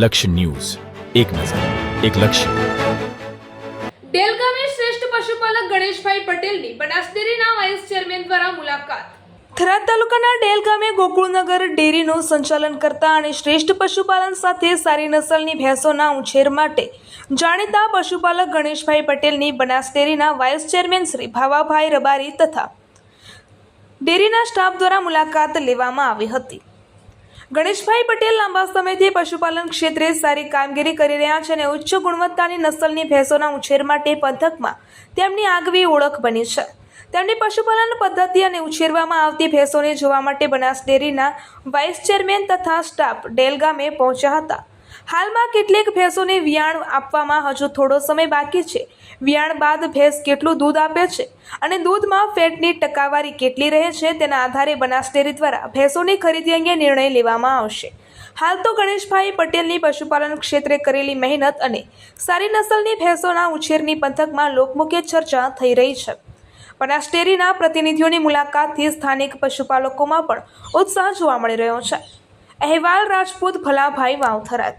લક્ષ્ય ન્યૂઝ, એક નજર, એક લક્ષ્ય. ડેલ ગામે શ્રેષ્ઠ પશુપાલક ગણેશભાઈ પટેલની બનાસ ડેરીના વાઇસ ચેરમેન દ્વારા મુલાકાત. થરાદ તાલુકાના ડેલ ગામે ગોકુળનગર ડેરીનું સંચાલન કરતા અને શ્રેષ્ઠ પશુપાલન સાથે સારી નસલની ભેંસોના ઉછેર માટે જાણીતા પશુપાલક ગણેશભાઈ પટેલની બનાસ ડેરીના વાઇસ ચેરમેન શ્રી ભાવાભાઈ રબારી તથા ડેરીના સ્ટાફ દ્વારા મુલાકાત લેવામાં આવી હતી. ગણેશભાઈ પટેલ લાંબા સમયથી પશુપાલન ક્ષેત્રે સારી કામગીરી કરી રહ્યા છે અને ઉચ્ચ ગુણવત્તાની નસલની ભેંસોના ઉછેર માટે પંથકમાં તેમની આગવી ઓળખ બની છે. તેમની પશુપાલન પદ્ધતિ અને ઉછેરવામાં આવતી ભેંસોને જોવા માટે બનાસ ડેરીના વાઇસ ચેરમેન તથા સ્ટાફ ડેલ ગામે પહોંચ્યા હતા. હાલમાં કેટલીક ભેંસોને વિયાણ આપવામાં હજુ થોડો સમય બાકી છે. વિયાણ બાદ ભેંસ કેટલું દૂધ આપે છે અને દૂધમાં ફેટની ટકાવારી કેટલી રહે છે તેના આધારે બનાસ ડેરી દ્વારા ભેંસોની ખરીદી અંગે નિર્ણય લેવામાં આવશે. હાલ તો ગણેશભાઈ પટેલની પશુપાલન ક્ષેત્રે કરેલી મહેનત અને સારી નસલની ભેંસોના ઉછેરની પંથકમાં લોકમુખ્ય ચર્ચા થઈ રહી છે. બનાસ ડેરીના પ્રતિનિધિઓની મુલાકાતથી સ્થાનિક પશુપાલકોમાં પણ ઉત્સાહ જોવા મળી રહ્યો છે. અહેવાલ રાજપૂત ભલાભાઈ વાવથરાજ.